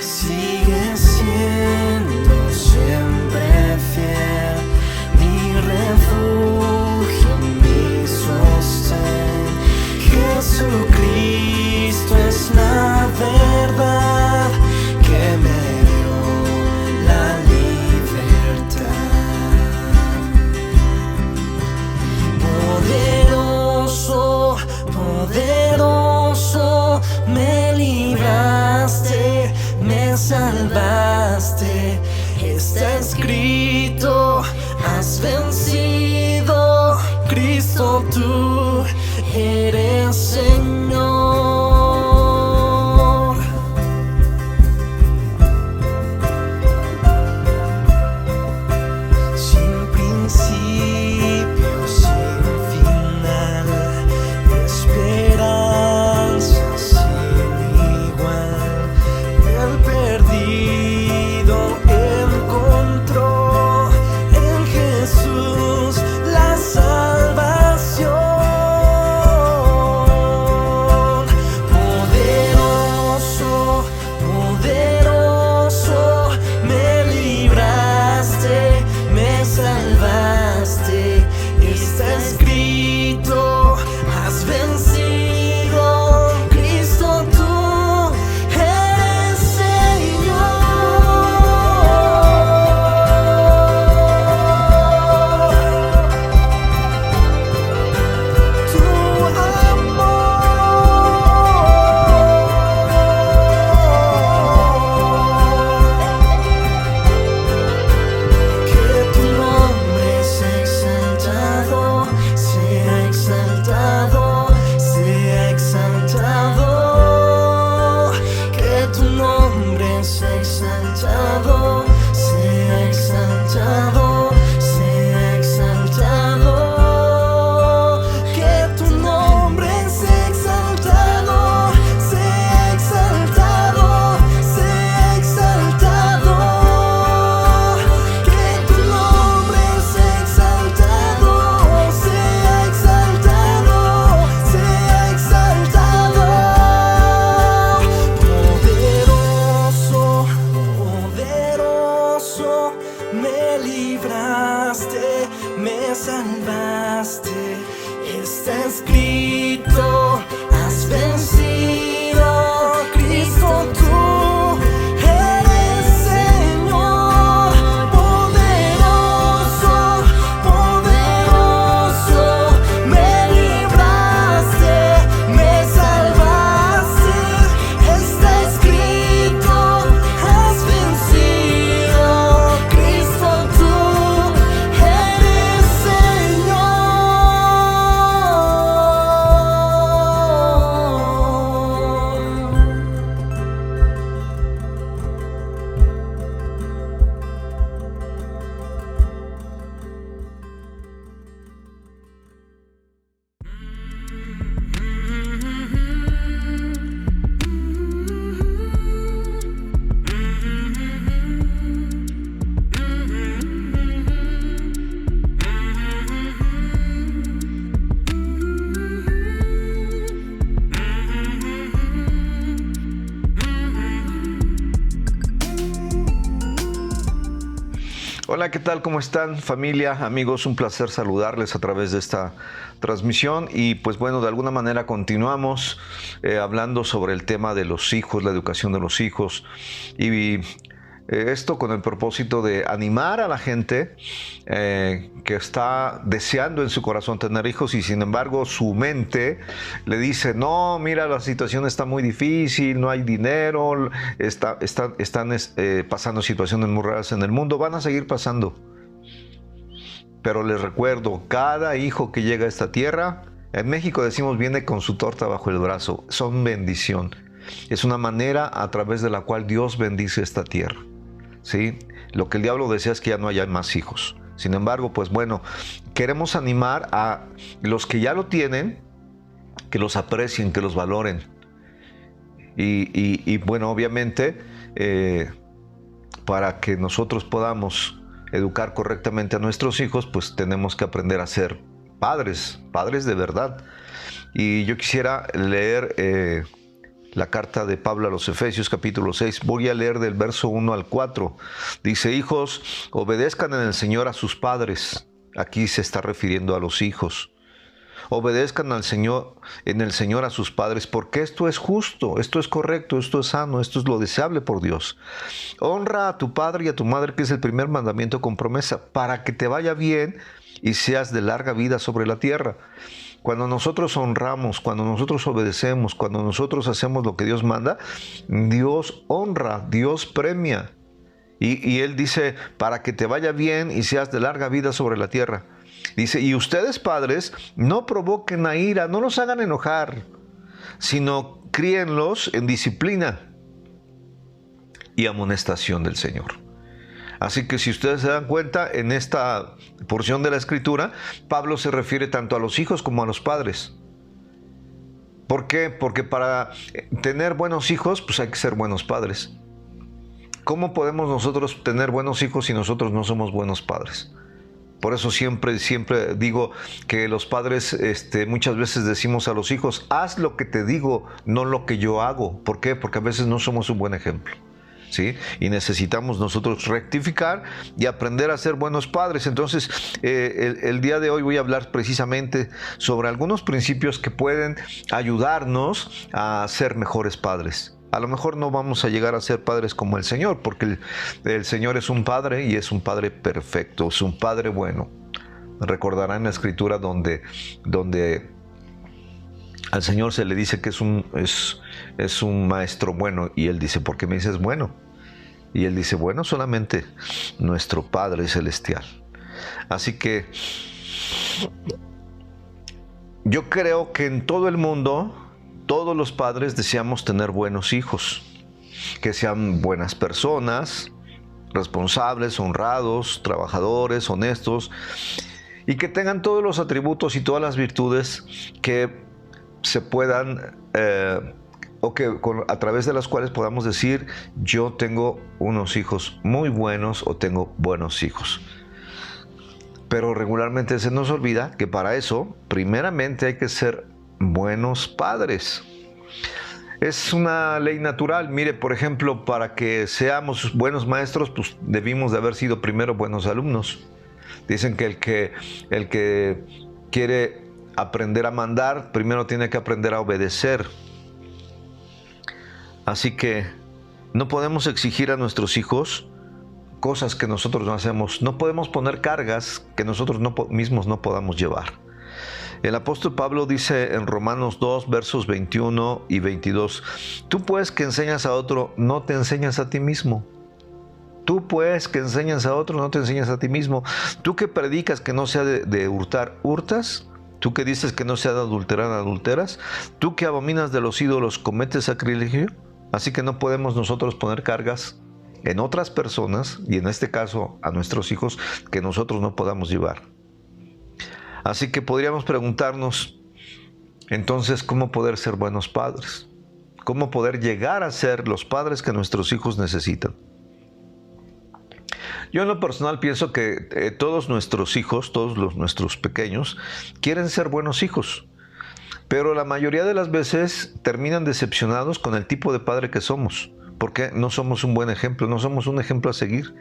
Sigue siendo siempre fiel, mi refugio, mi sostén. Jesucristo es la verdad que me dio la libertad. Poderoso, poderoso, me libraste, me salvaste, está escrito, has vencido, Cristo tú eres Señor. Sin principio, sin final, esperanza sin igual. El perdido encontró en Jesús la salvación. Poderoso, poderoso, me libraste, me salvaste, está escrito, has vencido, Cristo tú eres tu que tu nombre sea exaltado, sea exaltado, sea exaltado, que tu nombre sea exaltado, sea exaltado, sea exaltado, que tu nombre sea exaltado, sea exaltado, sea exaltado, que tu nombre sea exaltado, sea exaltado, sea exaltado. Poderoso, poderoso, me libraste, me salvaste, está escrito, has vencido, Cristo tú eres Señor. Poderoso, poderoso, me libraste, me salvaste, está escrito, has vencido, Cristo tú eres Señor. Hola, ¿qué tal? ¿Cómo están, familia, amigos? Un placer saludarles a través de esta transmisión y pues bueno, de alguna manera continuamos hablando sobre el tema de los hijos, la educación de los hijos y Esto con el propósito de animar a la gente que está deseando en su corazón tener hijos y sin embargo su mente le dice, no, mira, la situación está muy difícil, no hay dinero, están pasando situaciones muy raras en el mundo, van a seguir pasando. Pero les recuerdo, cada hijo que llega a esta tierra, en México decimos viene con su torta bajo el brazo, son bendición. Es una manera a través de la cual Dios bendice esta tierra. ¿Sí? Lo que el diablo desea es que ya no haya más hijos. Sin embargo, pues bueno, queremos animar a los que ya lo tienen, que los aprecien, que los valoren. Y bueno, obviamente, para que nosotros podamos educar correctamente a nuestros hijos, pues tenemos que aprender a ser padres de verdad. Y yo quisiera leer la carta de Pablo a los Efesios, capítulo 6. Voy a leer del verso 1 al 4. Dice, hijos, obedezcan en el Señor a sus padres. Aquí se está refiriendo a los hijos. Obedezcan en el Señor a sus padres, porque esto es justo, esto es correcto, esto es sano, esto es lo deseable por Dios. Honra a tu padre y a tu madre, que es el primer mandamiento con promesa, para que te vaya bien y seas de larga vida sobre la tierra. Cuando nosotros honramos, cuando nosotros obedecemos, cuando nosotros hacemos lo que Dios manda, Dios honra, Dios premia. Y Él dice, para que te vaya bien y seas de larga vida sobre la tierra. Dice, y ustedes padres, no provoquen a ira, no los hagan enojar, sino críenlos en disciplina y amonestación del Señor. Así que si ustedes se dan cuenta, en esta porción de la Escritura, Pablo se refiere tanto a los hijos como a los padres. ¿Por qué? Porque para tener buenos hijos, pues hay que ser buenos padres. ¿Cómo podemos nosotros tener buenos hijos si nosotros no somos buenos padres? Por eso siempre digo que los padres muchas veces decimos a los hijos, haz lo que te digo, no lo que yo hago. ¿Por qué? Porque a veces no somos un buen ejemplo. ¿Sí? Y necesitamos nosotros rectificar y aprender a ser buenos padres. Entonces, el día de hoy voy a hablar precisamente sobre algunos principios que pueden ayudarnos a ser mejores padres. A lo mejor no vamos a llegar a ser padres como el Señor, porque el Señor es un padre y es un padre perfecto, es un padre bueno. Recordarán la Escritura donde al Señor se le dice que es un maestro bueno, y Él dice, ¿por qué me dices bueno? Y Él dice, bueno, solamente nuestro Padre Celestial. Así que yo creo que en todo el mundo, todos los padres deseamos tener buenos hijos, que sean buenas personas, responsables, honrados, trabajadores, honestos, y que tengan todos los atributos y todas las virtudes que se puedan, a través de las cuales podamos decir, yo tengo unos hijos muy buenos o tengo buenos hijos. Pero regularmente se nos olvida que para eso, primeramente hay que ser buenos padres. Es una ley natural. Mire, por ejemplo, para que seamos buenos maestros, pues debimos de haber sido primero buenos alumnos. Dicen que el que quiere aprender a mandar, primero tiene que aprender a obedecer. Así que no podemos exigir a nuestros hijos cosas que nosotros no hacemos. No podemos poner cargas que nosotros mismos no podamos llevar. El apóstol Pablo dice en Romanos 2, versos 21 y 22, tú pues que enseñas a otro, no te enseñas a ti mismo. Tú pues que enseñas a otro, no te enseñas a ti mismo. Tú que predicas que no sea de hurtar, ¿hurtas? Tú que dices que no sea de adulterar, ¿adulteras? Tú que abominas de los ídolos, ¿cometes sacrilegio? Así que no podemos nosotros poner cargas en otras personas, y en este caso a nuestros hijos, que nosotros no podamos llevar. Así que podríamos preguntarnos, entonces, ¿cómo poder ser buenos padres? ¿Cómo poder llegar a ser los padres que nuestros hijos necesitan? Yo en lo personal pienso que todos nuestros hijos, nuestros pequeños, quieren ser buenos hijos, pero la mayoría de las veces terminan decepcionados con el tipo de padre que somos, porque no somos un buen ejemplo, no somos un ejemplo a seguir.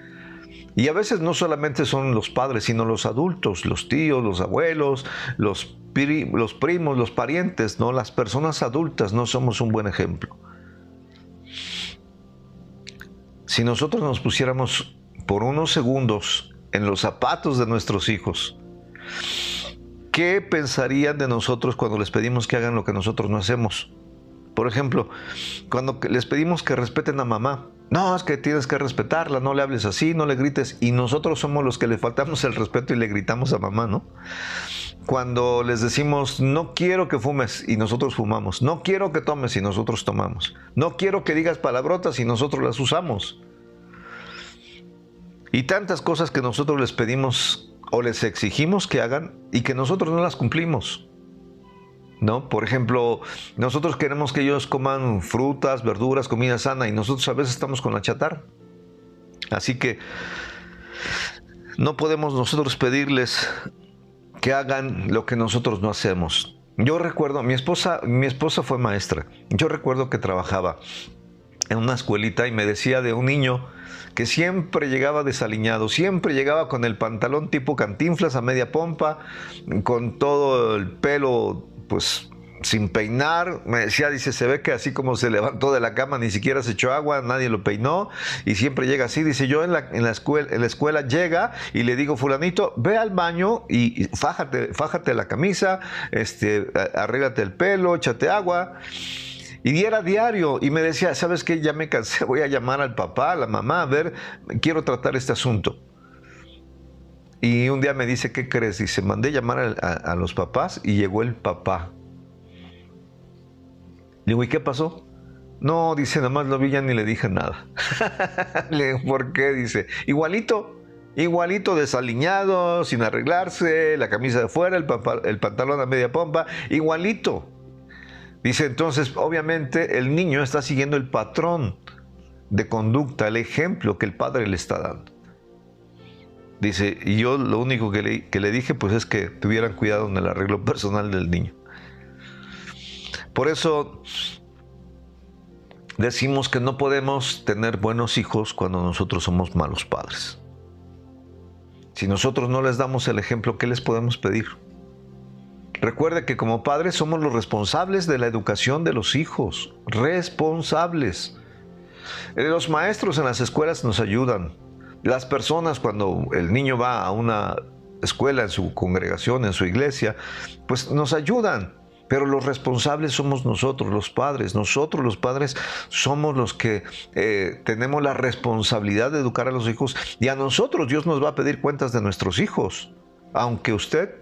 Y a veces no solamente son los padres, sino los adultos, los tíos, los abuelos, los primos, los parientes, ¿no? Las personas adultas no somos un buen ejemplo. si nosotros nos pusiéramos por unos segundos en los zapatos de nuestros hijos, ¿qué pensarían de nosotros cuando les pedimos que hagan lo que nosotros no hacemos? Por ejemplo, cuando les pedimos que respeten a mamá, no, es que tienes que respetarla, no le hables así, no le grites, y nosotros somos los que le faltamos el respeto y le gritamos a mamá, ¿no? Cuando les decimos, no quiero que fumes, y nosotros fumamos, no quiero que tomes, y nosotros tomamos, no quiero que digas palabrotas, y nosotros las usamos. Y tantas cosas que nosotros les pedimos o les exigimos que hagan y que nosotros no las cumplimos, ¿no? Por ejemplo, nosotros queremos que ellos coman frutas, verduras, comida sana, y nosotros a veces estamos con la chatarra. Así que no podemos nosotros pedirles que hagan lo que nosotros no hacemos. Yo recuerdo, mi esposa fue maestra. Yo recuerdo que trabajaba en una escuelita y me decía de un niño que siempre llegaba desaliñado, siempre llegaba con el pantalón tipo Cantinflas a media pompa, con todo el pelo pues sin peinar. Me decía, dice, se ve que así como se levantó de la cama ni siquiera se echó agua, nadie lo peinó y siempre llega así. Dice, yo en la escuela llega y le digo, fulanito, ve al baño y fájate la camisa, arréglate el pelo, échate agua. Y era diario, y me decía, ¿sabes qué? Ya me cansé, voy a llamar al papá, a la mamá, a ver, quiero tratar este asunto. Y un día me dice, ¿qué crees? Dice, mandé llamar a los papás y llegó el papá. Le digo, ¿y qué pasó? No, dice, nada más lo vi, ya ni le dije nada. Le digo, ¿por qué? Dice, igualito desaliñado, sin arreglarse, la camisa de fuera, el pantalón a media pompa, igualito. Dice, entonces, obviamente, el niño está siguiendo el patrón de conducta, el ejemplo que el padre le está dando. Dice, y yo lo único que le dije, pues es que tuvieran cuidado en el arreglo personal del niño. Por eso decimos que no podemos tener buenos hijos cuando nosotros somos malos padres. Si nosotros no les damos el ejemplo, ¿qué les podemos pedir? Recuerde que como padres somos los responsables de la educación de los hijos. Responsables. Los maestros en las escuelas nos ayudan. Las personas, cuando el niño va a una escuela, en su congregación, en su iglesia, pues nos ayudan. Pero los responsables somos nosotros, los padres. Nosotros, los padres, somos los que tenemos la responsabilidad de educar a los hijos. Y a nosotros Dios nos va a pedir cuentas de nuestros hijos. Aunque usted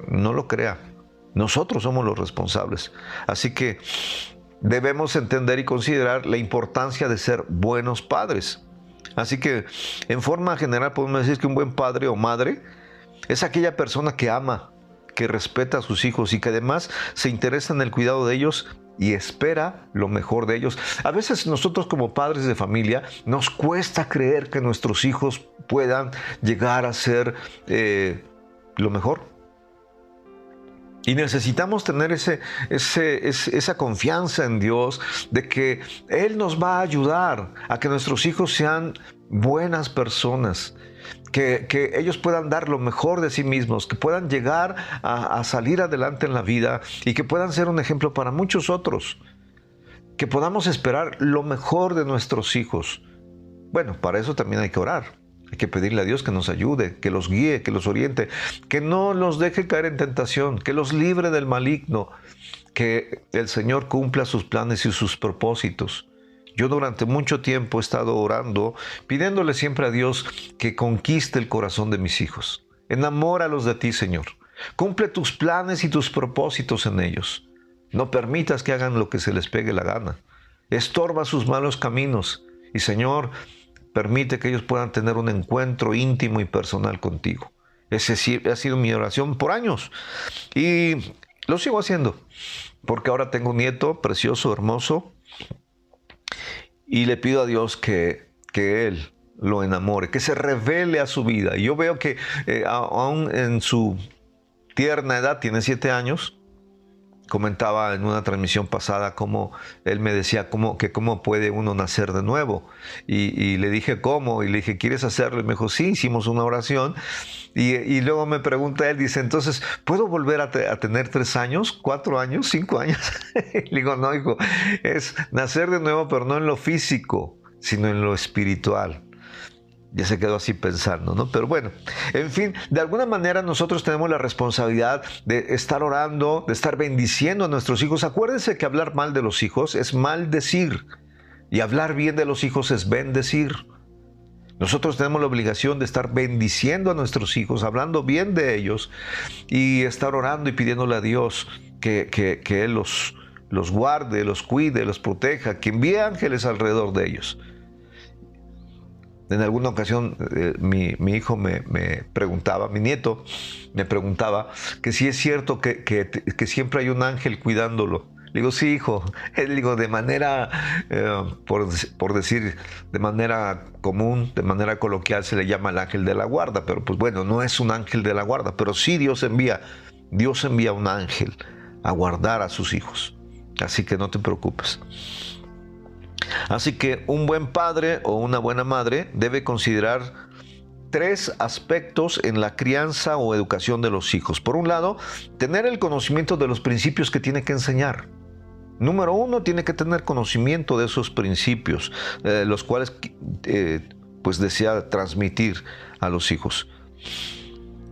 no lo crea. Nosotros somos los responsables. Así que debemos entender y considerar la importancia de ser buenos padres. Así que, en forma general, podemos decir que un buen padre o madre es aquella persona que ama, que respeta a sus hijos y que además se interesa en el cuidado de ellos y espera lo mejor de ellos. A veces nosotros como padres de familia nos cuesta creer que nuestros hijos puedan llegar a ser lo mejor. Y necesitamos tener esa confianza en Dios de que Él nos va a ayudar a que nuestros hijos sean buenas personas, que ellos puedan dar lo mejor de sí mismos, que puedan llegar a salir adelante en la vida y que puedan ser un ejemplo para muchos otros, que podamos esperar lo mejor de nuestros hijos. Bueno, para eso también hay que orar. Hay que pedirle a Dios que nos ayude, que los guíe, que los oriente, que no los deje caer en tentación, que los libre del maligno, que el Señor cumpla sus planes y sus propósitos. Yo durante mucho tiempo he estado orando, pidiéndole siempre a Dios que conquiste el corazón de mis hijos. Enamóralos de ti, Señor. Cumple tus planes y tus propósitos en ellos. No permitas que hagan lo que se les pegue la gana. Estorba sus malos caminos. Y, Señor, permite que ellos puedan tener un encuentro íntimo y personal contigo. Ese sí ha sido mi oración por años. Y lo sigo haciendo. Porque ahora tengo un nieto precioso, hermoso. Y le pido a Dios que Él lo enamore, que se revele a su vida. Y yo veo que aún en su tierna edad, tiene 7 años, comentaba en una transmisión pasada cómo él me decía cómo puede uno nacer de nuevo. Y le dije, ¿cómo? Y le dije, ¿quieres hacerlo? Y me dijo, sí, hicimos una oración. Y luego me pregunta él, dice, entonces, ¿puedo volver a tener 3 años, 4 años, 5 años? Le digo, no, hijo, es nacer de nuevo, pero no en lo físico, sino en lo espiritual. Ya se quedó así pensando, ¿no? Pero bueno, en fin, de alguna manera nosotros tenemos la responsabilidad de estar orando, de estar bendiciendo a nuestros hijos. Acuérdense que hablar mal de los hijos es maldecir y hablar bien de los hijos es bendecir. Nosotros tenemos la obligación de estar bendiciendo a nuestros hijos, hablando bien de ellos y estar orando y pidiéndole a Dios que Él los guarde, los cuide, los proteja, que envíe ángeles alrededor de ellos. En alguna ocasión mi hijo me preguntaba, mi nieto me preguntaba que si es cierto que siempre hay un ángel cuidándolo. Le digo, sí, hijo. Él digo, de manera, por decir, de manera común, de manera coloquial se le llama el ángel de la guarda, pero pues bueno, no es un ángel de la guarda, pero sí Dios envía un ángel a guardar a sus hijos. Así que no te preocupes. Así que un buen padre o una buena madre debe considerar 3 aspectos en la crianza o educación de los hijos. Por un lado, tener el conocimiento de los principios que tiene que enseñar. Número 1, tiene que tener conocimiento de esos principios, los cuales pues desea transmitir a los hijos.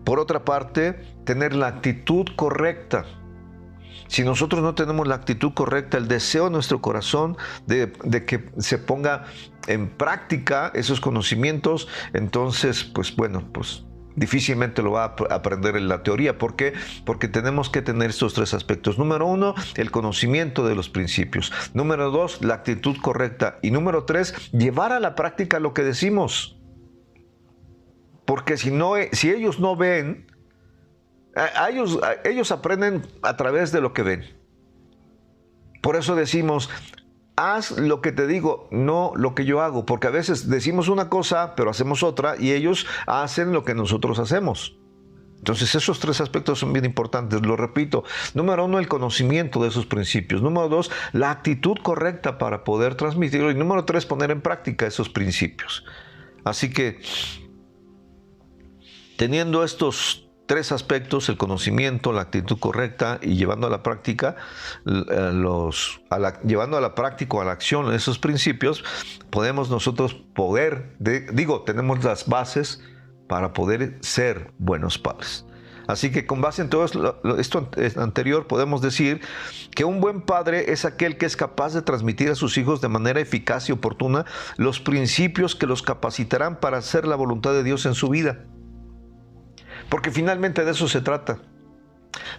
Por otra parte, tener la actitud correcta. Si nosotros no tenemos la actitud correcta, el deseo en nuestro corazón de que se ponga en práctica esos conocimientos, entonces, pues bueno, pues difícilmente lo va a aprender en la teoría. ¿Por qué? Porque tenemos que tener estos 3 aspectos. Número 1, el conocimiento de los principios. Número 2, la actitud correcta. Y número 3, llevar a la práctica lo que decimos. Porque si ellos no ven, ellos aprenden a través de lo que ven. Por eso decimos, haz lo que te digo, no lo que yo hago. Porque a veces decimos una cosa, pero hacemos otra, y ellos hacen lo que nosotros hacemos. Entonces esos 3 aspectos son bien importantes. Lo repito. Número 1, el conocimiento de esos principios. Número 2, la actitud correcta para poder transmitirlo. Y número 3, poner en práctica esos principios. Así que, teniendo estos 3 aspectos, el conocimiento, la actitud correcta y llevando a la práctica, llevando a la práctica o a la acción esos principios, podemos nosotros tenemos las bases para poder ser buenos padres. Así que con base en todo esto anterior podemos decir que un buen padre es aquel que es capaz de transmitir a sus hijos de manera eficaz y oportuna los principios que los capacitarán para hacer la voluntad de Dios en su vida. Porque finalmente de eso se trata.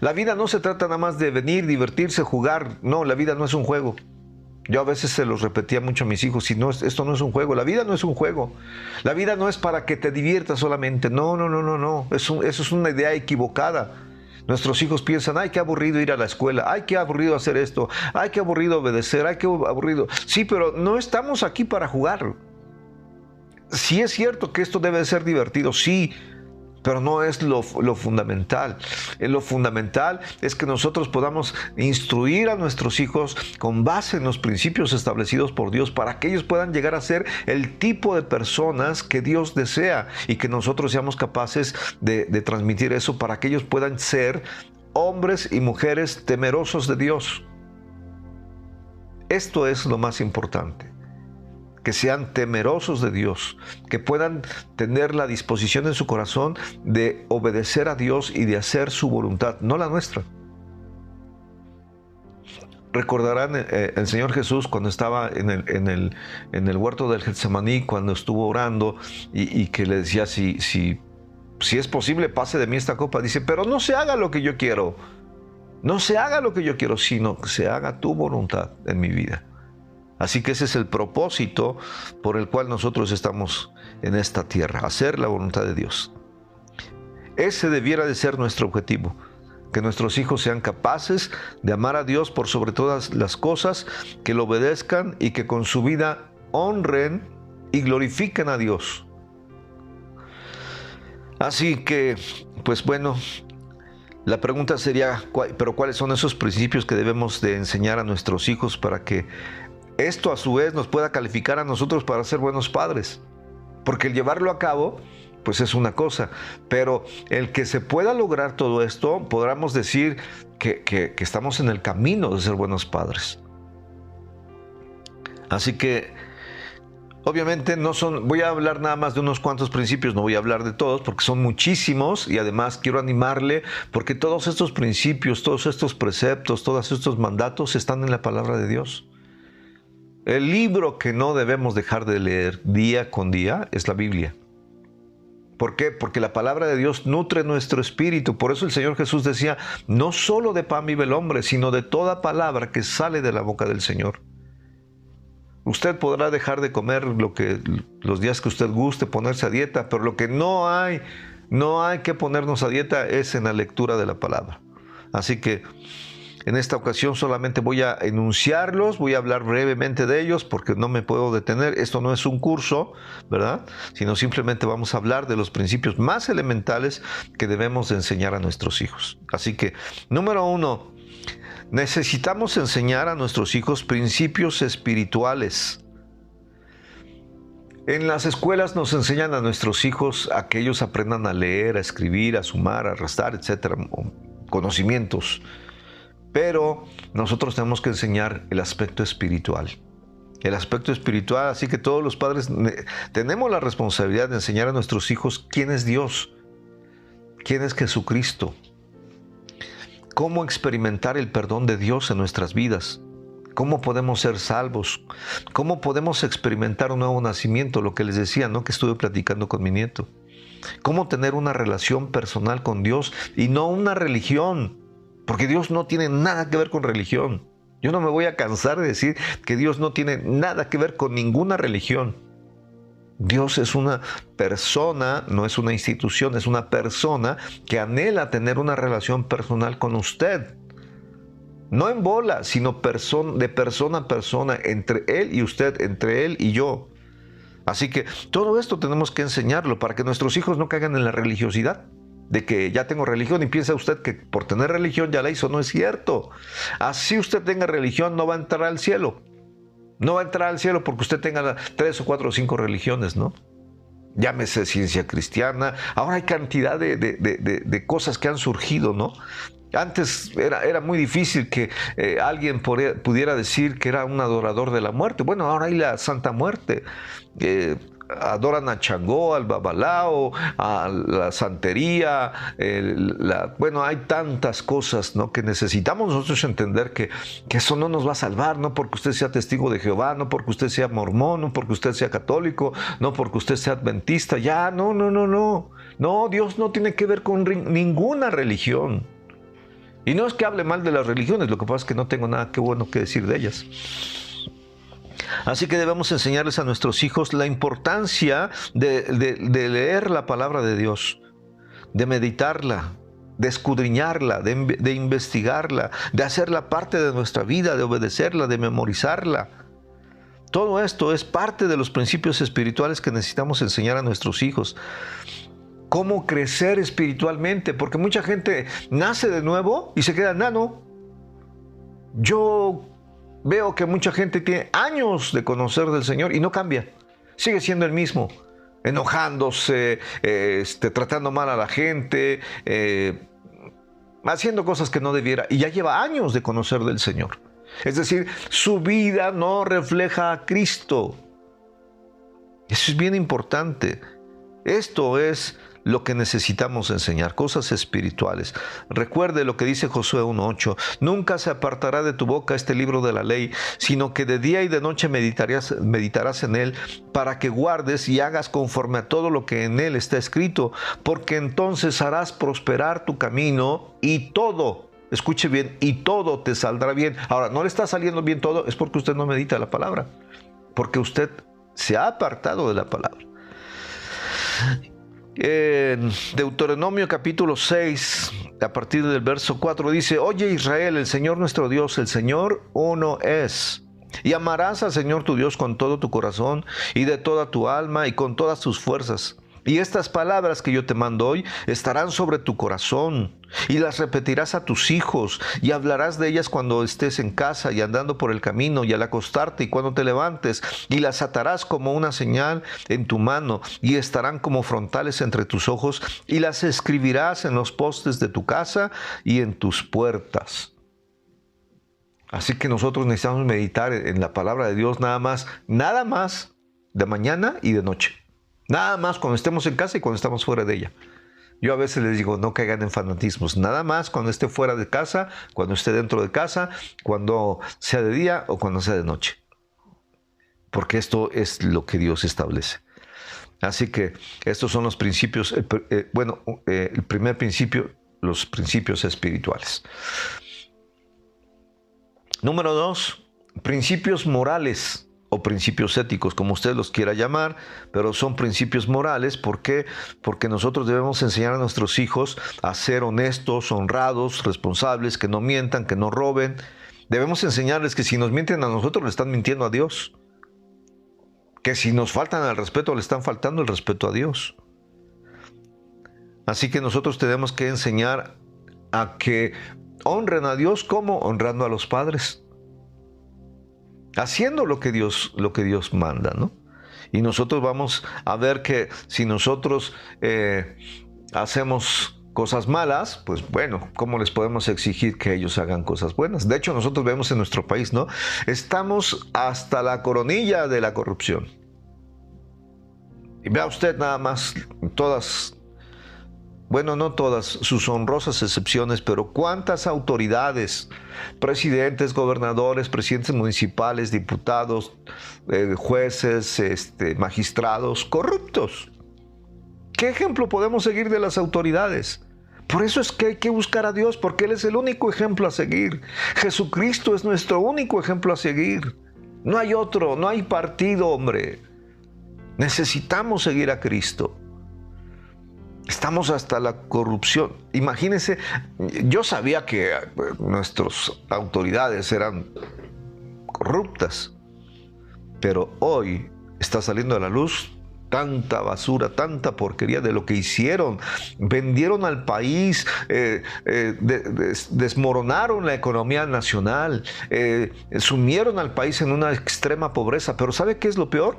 La vida no se trata nada más de venir, divertirse, jugar. No, la vida no es un juego. Yo a veces se los repetía mucho a mis hijos, esto no es un juego. La vida no es un juego. La vida no es para que te diviertas solamente. No. Eso es una idea equivocada. Nuestros hijos piensan, ay, qué aburrido ir a la escuela, ay, qué aburrido hacer esto, ay, qué aburrido obedecer, ay, qué aburrido. Sí, pero no estamos aquí para jugar. Sí es cierto que esto debe ser divertido, sí, pero no es lo fundamental. Lo fundamental es que nosotros podamos instruir a nuestros hijos con base en los principios establecidos por Dios para que ellos puedan llegar a ser el tipo de personas que Dios desea y que nosotros seamos capaces de transmitir eso para que ellos puedan ser hombres y mujeres temerosos de Dios. Esto es lo más importante. Que sean temerosos de Dios, que puedan tener la disposición en su corazón de obedecer a Dios y de hacer su voluntad, no la nuestra. Recordarán el Señor Jesús cuando estaba en el huerto del Getsemaní, cuando estuvo orando y que le decía, si es posible, pase de mí esta copa. Dice, pero no se haga lo que yo quiero, no se haga lo que yo quiero, sino que se haga tu voluntad en mi vida. Así que ese es el propósito por el cual nosotros estamos en esta tierra, hacer la voluntad de Dios. Ese debiera de ser nuestro objetivo, que nuestros hijos sean capaces de amar a Dios por sobre todas las cosas, que lo obedezcan y que con su vida honren y glorifiquen a Dios. Así que, pues bueno, la pregunta sería, ¿pero cuáles son esos principios que debemos de enseñar a nuestros hijos para que esto a su vez nos pueda calificar a nosotros para ser buenos padres? Porque el llevarlo a cabo, pues es una cosa, pero el que se pueda lograr todo esto, podamos decir que estamos en el camino de ser buenos padres. Así que Obviamente voy a hablar nada más de unos cuantos principios, no voy a hablar de todos porque son muchísimos y además quiero animarle porque todos estos principios, todos estos preceptos, todos estos mandatos están en la palabra de Dios. El libro que no debemos dejar de leer día con día es la Biblia. ¿Por qué? Porque la palabra de Dios nutre nuestro espíritu. Por eso el Señor Jesús decía, no solo de pan vive el hombre, sino de toda palabra que sale de la boca del Señor. Usted podrá dejar de comer los días que usted guste, ponerse a dieta, pero lo que no hay que ponernos a dieta es en la lectura de la palabra. Así que en esta ocasión solamente voy a enunciarlos, voy a hablar brevemente de ellos porque no me puedo detener. Esto no es un curso, ¿verdad? Sino simplemente vamos a hablar de los principios más elementales que debemos de enseñar a nuestros hijos. Así que, número 1, necesitamos enseñar a nuestros hijos principios espirituales. En las escuelas nos enseñan a nuestros hijos a que ellos aprendan a leer, a escribir, a sumar, a restar, etcétera, conocimientos. Pero nosotros tenemos que enseñar el aspecto espiritual. El aspecto espiritual, así que todos los padres tenemos la responsabilidad de enseñar a nuestros hijos quién es Dios, quién es Jesucristo, cómo experimentar el perdón de Dios en nuestras vidas, cómo podemos ser salvos, cómo podemos experimentar un nuevo nacimiento, lo que les decía, ¿no? Que estuve platicando con mi nieto. Cómo tener una relación personal con Dios y no una religión. Porque Dios no tiene nada que ver con religión. Yo no me voy a cansar de decir que Dios no tiene nada que ver con ninguna religión. Dios es una persona, no es una institución, es una persona que anhela tener una relación personal con usted. No en bola, sino de persona a persona, entre Él y usted, entre Él y yo. Así que todo esto tenemos que enseñarlo para que nuestros hijos no caigan en la religiosidad. De que ya tengo religión y piensa usted que por tener religión ya la hizo. No es cierto. Así usted tenga religión no va a entrar al cielo. No va a entrar al cielo porque usted tenga 3 o 4 o 5 religiones, ¿no? Llámese ciencia cristiana. Ahora hay cantidad de cosas que han surgido, ¿no? Antes era muy difícil que alguien pudiera decir que era un adorador de la muerte. Bueno, ahora hay la Santa Muerte. Adoran a Changó, al Babalao, a la santería, bueno, hay tantas cosas, ¿no? Que necesitamos nosotros entender que eso no nos va a salvar, no porque usted sea testigo de Jehová, no porque usted sea mormón, no porque usted sea católico, no porque usted sea adventista, ya, no, Dios no tiene que ver con ninguna religión. Y no es que hable mal de las religiones, lo que pasa es que no tengo nada que bueno que decir de ellas. Así que debemos enseñarles a nuestros hijos la importancia de leer la palabra de Dios, de meditarla, de escudriñarla, de investigarla, de hacerla parte de nuestra vida, de obedecerla, de memorizarla. Todo esto es parte de los principios espirituales que necesitamos enseñar a nuestros hijos. Cómo crecer espiritualmente, porque mucha gente nace de nuevo y se queda enano. Yo veo que mucha gente tiene años de conocer del Señor y no cambia. Sigue siendo el mismo, enojándose, tratando mal a la gente, haciendo cosas que no debiera. Y ya lleva años de conocer del Señor. Es decir, su vida no refleja a Cristo. Eso es bien importante. Esto es lo que necesitamos enseñar, cosas espirituales. Recuerde lo que dice Josué 1:8. Nunca se apartará de tu boca este libro de la ley, sino que de día y de noche meditarás en él, para que guardes y hagas conforme a todo lo que en él está escrito, porque entonces harás prosperar tu camino y todo, escuche bien, y todo te saldrá bien. Ahora, no le está saliendo bien todo, es porque usted no medita la palabra, porque usted se ha apartado de la palabra. En Deuteronomio capítulo 6, a partir del verso 4 dice: Oye Israel, el Señor nuestro Dios, el Señor uno es. Y amarás al Señor tu Dios con todo tu corazón y de toda tu alma y con todas tus fuerzas. Y estas palabras que yo te mando hoy estarán sobre tu corazón, y las repetirás a tus hijos, y hablarás de ellas cuando estés en casa y andando por el camino, y al acostarte y cuando te levantes, y las atarás como una señal en tu mano, y estarán como frontales entre tus ojos, y las escribirás en los postes de tu casa y en tus puertas. Así que nosotros necesitamos meditar en la palabra de Dios nada más de mañana y de noche. Nada más cuando estemos en casa y cuando estamos fuera de ella. Yo a veces les digo, no caigan en fanatismos. Nada más cuando esté fuera de casa, cuando esté dentro de casa, cuando sea de día o cuando sea de noche. Porque esto es lo que Dios establece. Así que estos son los principios, el primer principio, los principios espirituales. Número 2, principios morales o principios éticos, como usted los quiera llamar, pero son principios morales. ¿Por qué? Porque nosotros debemos enseñar a nuestros hijos a ser honestos, honrados, responsables, que no mientan, que no roben. Debemos enseñarles que si nos mienten a nosotros, le están mintiendo a Dios. Que si nos faltan al respeto, le están faltando el respeto a Dios. Así que nosotros tenemos que enseñar a que honren a Dios como honrando a los padres. Haciendo lo que Dios manda, ¿no? Y nosotros vamos a ver que si nosotros hacemos cosas malas, pues bueno, ¿cómo les podemos exigir que ellos hagan cosas buenas? De hecho, nosotros vemos en nuestro país, ¿no? Estamos hasta la coronilla de la corrupción. Y vea usted nada más todas, bueno, no todas, sus honrosas excepciones, pero cuántas autoridades, presidentes, gobernadores, presidentes municipales, diputados, jueces, magistrados, corruptos. ¿Qué ejemplo podemos seguir de las autoridades? Por eso es que hay que buscar a Dios, porque Él es el único ejemplo a seguir. Jesucristo es nuestro único ejemplo a seguir. No hay otro, no hay partido, hombre. Necesitamos seguir a Cristo. Estamos hasta la corrupción. Imagínense, yo sabía que nuestras autoridades eran corruptas, pero hoy está saliendo a la luz tanta basura, tanta porquería de lo que hicieron. Vendieron al país, desmoronaron la economía nacional, sumieron al país en una extrema pobreza. Pero ¿sabe qué es lo peor?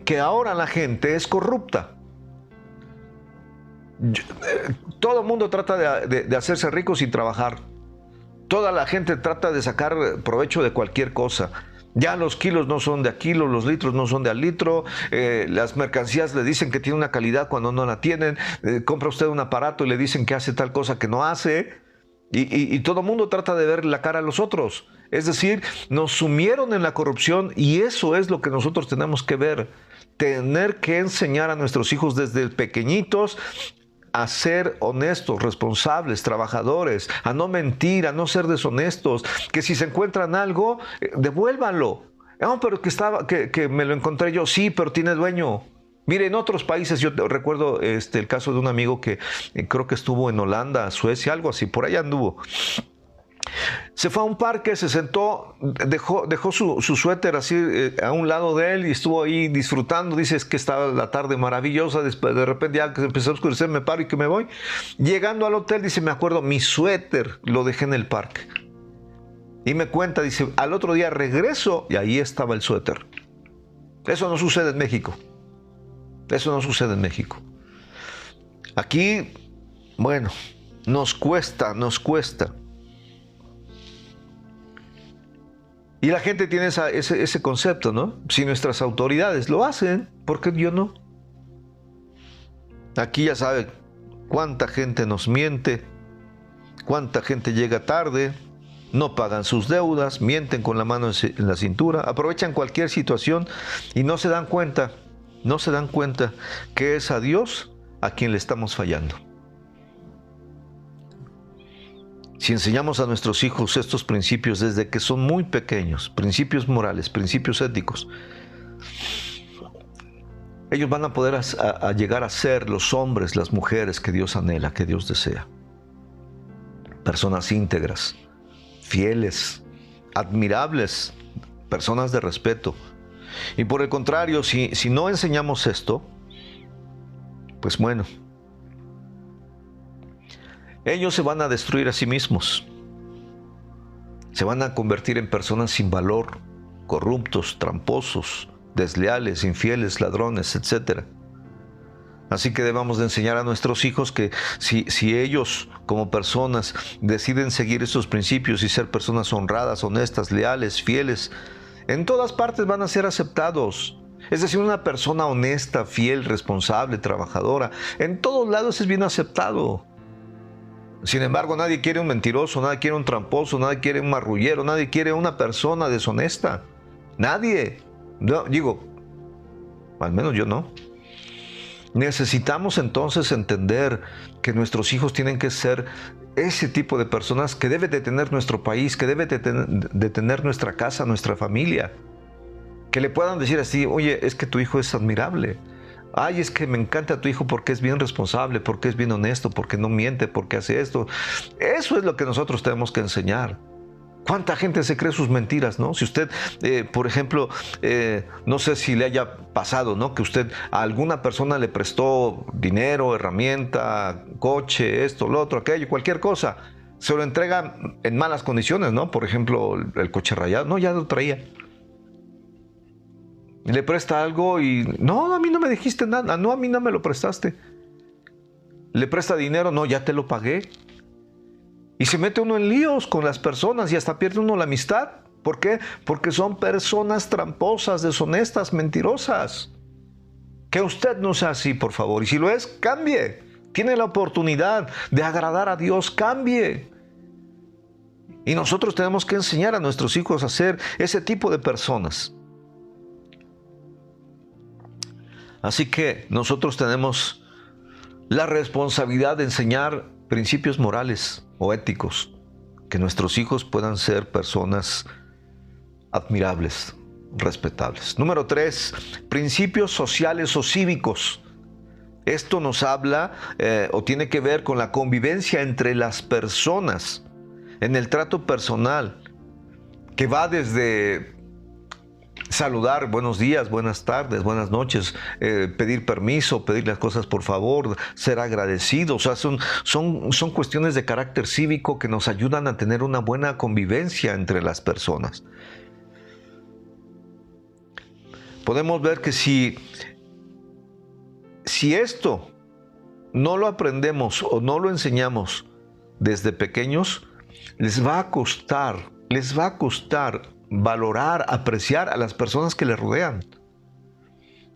Que ahora la gente es corrupta. Todo el mundo trata de hacerse rico sin trabajar. Toda la gente trata de sacar provecho de cualquier cosa. Ya los kilos no son de a kilo, los litros no son de al litro, las mercancías le dicen que tiene una calidad cuando no la tienen, compra usted un aparato y le dicen que hace tal cosa que no hace, y todo el mundo trata de ver la cara a los otros. Es decir, nos sumieron en la corrupción, y eso es lo que nosotros tenemos que ver. Tener que enseñar a nuestros hijos desde pequeñitos a ser honestos, responsables, trabajadores, a no mentir, a no ser deshonestos, que si se encuentran algo, devuélvanlo. No, pero que me lo encontré yo. Sí, pero tiene dueño. Mire, en otros países, yo recuerdo el caso de un amigo que creo que estuvo en Holanda, Suecia, algo así, por allá anduvo. Se fue a un parque, se sentó, dejó su suéter así a un lado de él y estuvo ahí disfrutando. Dice, es que estaba la tarde maravillosa. Después, de repente, ya que empezó a oscurecer, me paro y que me voy. Llegando al hotel, dice, me acuerdo, mi suéter lo dejé en el parque. Y me cuenta, dice, al otro día regreso y ahí estaba el suéter. Eso no sucede en México. Eso no sucede en México. Aquí, bueno, nos cuesta. Y la gente tiene ese concepto, ¿no? Si nuestras autoridades lo hacen, ¿por qué yo no? Aquí ya sabe cuánta gente nos miente, cuánta gente llega tarde, no pagan sus deudas, mienten con la mano en la cintura, aprovechan cualquier situación y no se dan cuenta que es a Dios a quien le estamos fallando. Si enseñamos a nuestros hijos estos principios desde que son muy pequeños, principios morales, principios éticos, ellos van a poder llegar a ser los hombres, las mujeres que Dios anhela, que Dios desea. Personas íntegras, fieles, admirables, personas de respeto. Y por el contrario, si no enseñamos esto, pues bueno, ellos se van a destruir a sí mismos. Se van a convertir en personas sin valor, corruptos, tramposos, desleales, infieles, ladrones, etc. Así que debemos de enseñar a nuestros hijos que si ellos como personas deciden seguir estos principios y ser personas honradas, honestas, leales, fieles, en todas partes van a ser aceptados. Es decir, una persona honesta, fiel, responsable, trabajadora. En todos lados es bien aceptado. Sin embargo, nadie quiere un mentiroso, nadie quiere un tramposo, nadie quiere un marrullero, nadie quiere una persona deshonesta. Nadie. No, digo, al menos yo no. Necesitamos entonces entender que nuestros hijos tienen que ser ese tipo de personas que debe de tener nuestro país, que debe de tener nuestra casa, nuestra familia. Que le puedan decir así, oye, es que tu hijo es admirable. Ay, es que me encanta tu hijo porque es bien responsable, porque es bien honesto, porque no miente, porque hace esto. Eso es lo que nosotros tenemos que enseñar. ¿Cuánta gente se cree sus mentiras, no? Si usted, por ejemplo, no sé si le haya pasado, ¿no? Que usted a alguna persona le prestó dinero, herramienta, coche, esto, lo otro, aquello, cualquier cosa. Se lo entrega en malas condiciones, ¿no? Por ejemplo, el coche rayado. No, ya lo traía. Le presta algo y no, a mí no me dijiste nada, no, a mí no me lo prestaste. Le presta dinero, no, ya te lo pagué. Y se mete uno en líos con las personas y hasta pierde uno la amistad. ¿Por qué? Porque son personas tramposas, deshonestas, mentirosas. Que usted no sea así, por favor. Y si lo es, cambie. Tiene la oportunidad de agradar a Dios, cambie. Y nosotros tenemos que enseñar a nuestros hijos a ser ese tipo de personas. Así que nosotros tenemos la responsabilidad de enseñar principios morales o éticos, que nuestros hijos puedan ser personas admirables, respetables. Número 3, principios sociales o cívicos. Esto nos habla o tiene que ver con la convivencia entre las personas, en el trato personal, que va desde saludar, buenos días, buenas tardes, buenas noches, pedir permiso, pedir las cosas por favor, ser agradecido. O sea, son cuestiones de carácter cívico que nos ayudan a tener una buena convivencia entre las personas. Podemos ver que si esto no lo aprendemos o no lo enseñamos desde pequeños, les va a costar valorar, apreciar a las personas que les rodean.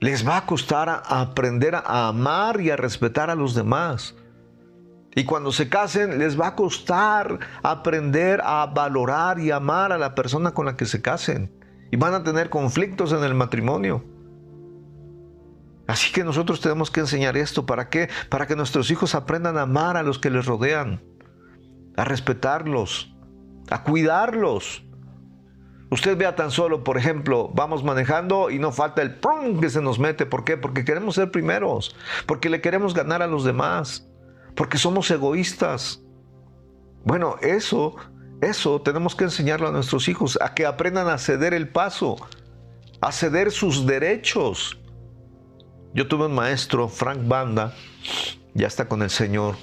Les va a costar aprender a amar y a respetar a los demás. Y cuando se casen, les va a costar aprender a valorar y amar a la persona con la que se casen. Y van a tener conflictos en el matrimonio. Así que nosotros tenemos que enseñar esto. ¿Para qué? Para que nuestros hijos aprendan a amar a los que les rodean, a respetarlos, a cuidarlos. Usted vea tan solo, por ejemplo, vamos manejando y no falta el prum que se nos mete. ¿Por qué? Porque queremos ser primeros, porque le queremos ganar a los demás, porque somos egoístas. Bueno, eso tenemos que enseñarlo a nuestros hijos, a que aprendan a ceder el paso, a ceder sus derechos. Yo tuve un maestro, Frank Banda, ya está con el Señor,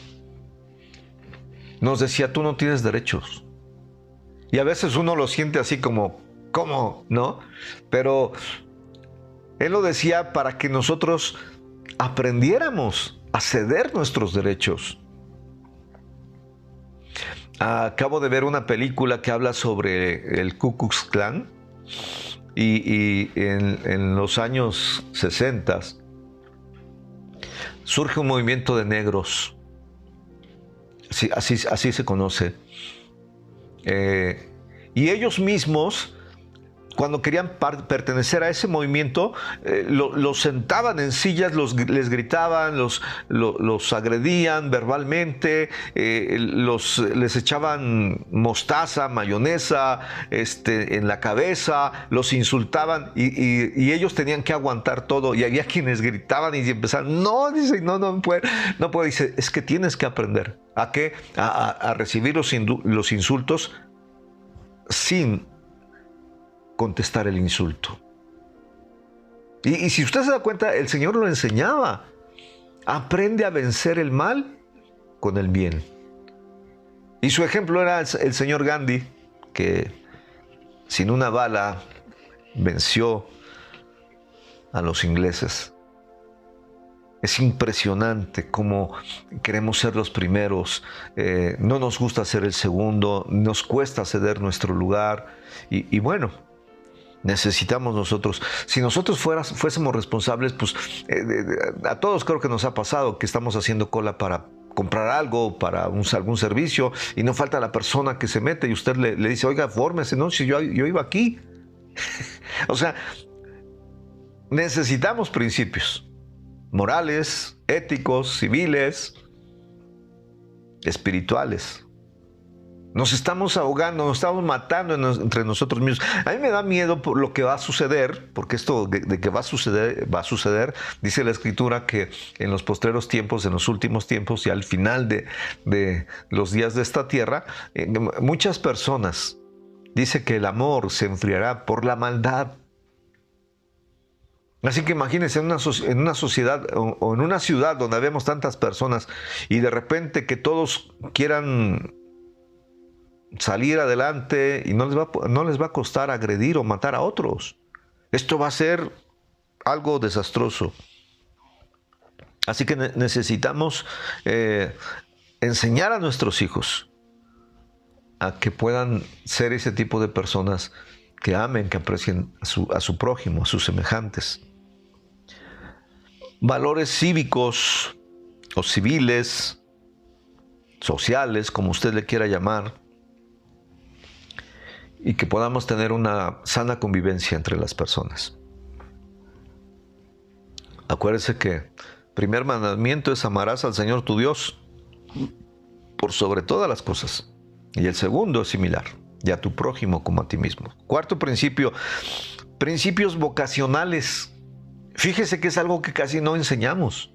nos decía, tú no tienes derechos. Y a veces uno lo siente así como, ¿cómo? ¿No? Pero él lo decía para que nosotros aprendiéramos a ceder nuestros derechos. Acabo de ver una película que habla sobre el Ku Klux Klan y en los años 60 surge un movimiento de negros, así se conoce. Y ellos mismos, cuando querían pertenecer a ese movimiento, los sentaban en sillas, les gritaban, los agredían verbalmente, les echaban mostaza, mayonesa en la cabeza, los insultaban y ellos tenían que aguantar todo. Y había quienes gritaban y empezaban, no, dice, no puede, dice, es que tienes que aprender. ¿A qué? A recibir los insultos sin contestar el insulto. Y si usted se da cuenta, el Señor lo enseñaba. Aprende a vencer el mal con el bien. Y su ejemplo era el señor Gandhi, que sin una bala venció a los ingleses. Es impresionante cómo queremos ser los primeros, no nos gusta ser el segundo, nos cuesta ceder nuestro lugar y bueno, Necesitamos nosotros, si nosotros fuésemos responsables, pues a todos creo que nos ha pasado que estamos haciendo cola para comprar algo, para algún servicio, y no falta la persona que se mete y usted le dice, oiga, fórmese, no, si yo iba aquí. O sea, necesitamos principios morales, éticos, civiles, espirituales. Nos estamos ahogando, nos estamos matando entre nosotros mismos. A mí me da miedo por lo que va a suceder, porque esto de que va a suceder, dice la Escritura que en los postreros tiempos, en los últimos tiempos y al final de los días de esta tierra, muchas personas, dice que el amor se enfriará por la maldad. Así que imagínense en una sociedad o en una ciudad donde vemos tantas personas y de repente que todos quieran salir adelante y no les va a costar agredir o matar a otros. Esto va a ser algo desastroso. Así que necesitamos enseñar a nuestros hijos a que puedan ser ese tipo de personas que amen, que aprecien a su prójimo, a sus semejantes. Valores cívicos o civiles, sociales, como usted le quiera llamar, y que podamos tener una sana convivencia entre las personas. Acuérdese que el primer mandamiento es amarás al Señor tu Dios por sobre todas las cosas. Y el segundo es similar, y a tu prójimo como a ti mismo. Cuarto principio, principios vocacionales. Fíjese que es algo que casi no enseñamos.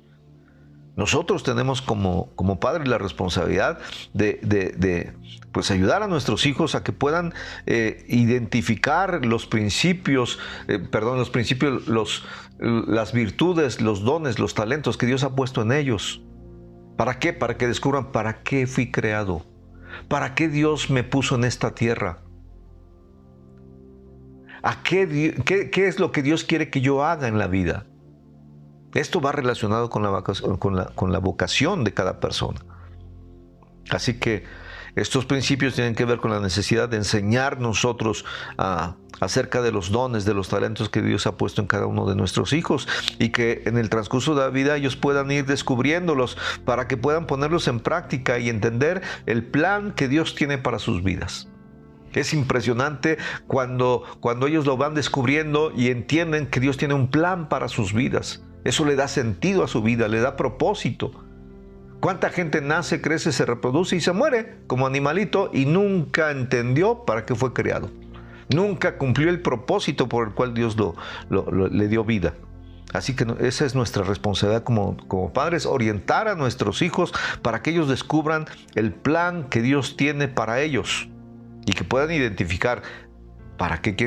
Nosotros tenemos como padres la responsabilidad de pues ayudar a nuestros hijos a que puedan identificar las virtudes, los dones, los talentos que Dios ha puesto en ellos. ¿Para qué? Para que descubran para qué fui creado, para qué Dios me puso en esta tierra. ¿Qué es lo que Dios quiere que yo haga en la vida? Esto va relacionado con la vocación de cada persona. Así que estos principios tienen que ver con la necesidad de enseñar nosotros acerca de los dones, de los talentos que Dios ha puesto en cada uno de nuestros hijos y que en el transcurso de la vida ellos puedan ir descubriéndolos para que puedan ponerlos en práctica y entender el plan que Dios tiene para sus vidas. Es impresionante cuando ellos lo van descubriendo y entienden que Dios tiene un plan para sus vidas. Eso le da sentido a su vida, le da propósito. ¿Cuánta gente nace, crece, se reproduce y se muere como animalito y nunca entendió para qué fue creado? Nunca cumplió el propósito por el cual Dios le dio vida. Así que esa es nuestra responsabilidad como padres, orientar a nuestros hijos para que ellos descubran el plan que Dios tiene para ellos y que puedan identificar.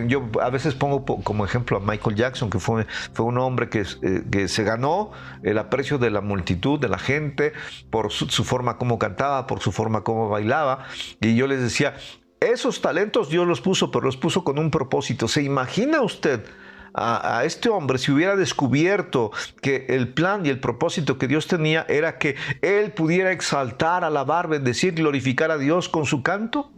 Yo a veces pongo como ejemplo a Michael Jackson, que fue un hombre que se ganó el aprecio de la multitud, de la gente, por su forma como cantaba, por su forma como bailaba. Y yo les decía, esos talentos Dios los puso, pero los puso con un propósito. ¿Se imagina usted a este hombre si hubiera descubierto que el plan y el propósito que Dios tenía era que él pudiera exaltar, alabar, bendecir, glorificar a Dios con su canto?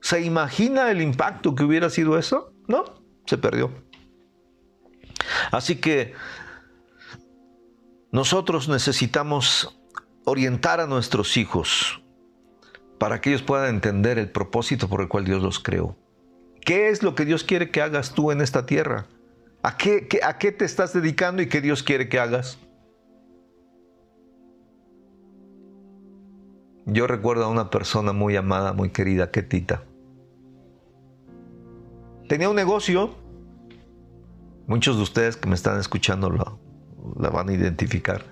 ¿Se imagina el impacto que hubiera sido eso? No, se perdió. Así que nosotros necesitamos orientar a nuestros hijos para que ellos puedan entender el propósito por el cual Dios los creó. ¿Qué es lo que Dios quiere que hagas tú en esta tierra? ¿A qué te estás dedicando y qué Dios quiere que hagas? Yo recuerdo a una persona muy amada, muy querida, Ketita. Tenía un negocio. Muchos de ustedes que me están escuchando la van a identificar.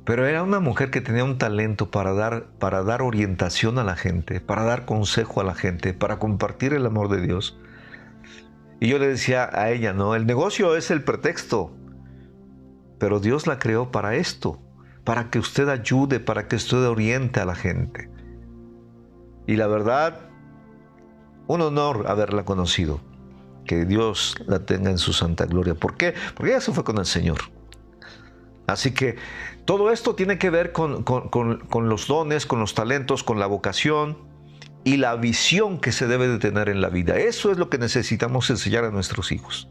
Pero era una mujer que tenía un talento para dar orientación a la gente, para dar consejo a la gente, para compartir el amor de Dios. Y yo le decía a ella, no, el negocio es el pretexto, pero Dios la creó para esto, para que usted ayude, para que usted oriente a la gente. Y la verdad, un honor haberla conocido. Que Dios la tenga en su santa gloria. ¿Por qué? Porque ella se fue con el Señor. Así que todo esto tiene que ver con los dones, con los talentos, con la vocación. y la visión que se debe de tener en la vida. Eso es lo que necesitamos enseñar a nuestros hijos.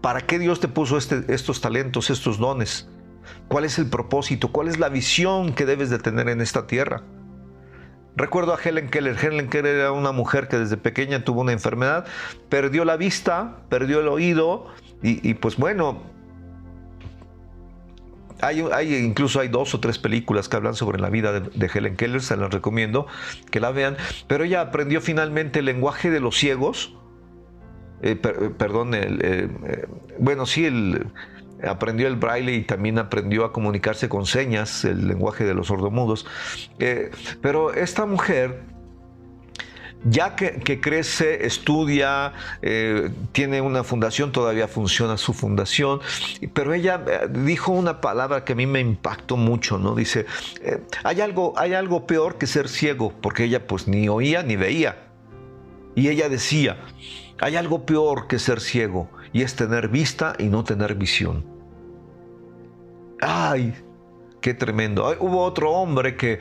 ¿Para qué Dios te puso estos talentos, estos dones? ¿Cuál es el propósito? ¿Cuál es la visión que debes de tener en esta tierra? Recuerdo a Helen Keller. Helen Keller era una mujer que desde pequeña tuvo una enfermedad, perdió la vista, perdió el oído y pues bueno, incluso hay 2 o 3 películas que hablan sobre la vida de Helen Keller, se las recomiendo que la vean, pero ella aprendió finalmente el lenguaje de los ciegos, aprendió el braille y también aprendió a comunicarse con señas, el lenguaje de los sordomudos. Pero esta mujer, ya que crece, estudia, tiene una fundación, todavía funciona su fundación, pero ella dijo una palabra que a mí me impactó mucho, ¿no? Dice, hay algo peor que ser ciego, porque ella pues ni oía ni veía. Y ella decía, hay algo peor que ser ciego, y es tener vista y no tener visión. ¡Ay! ¡Qué tremendo! Hubo otro hombre que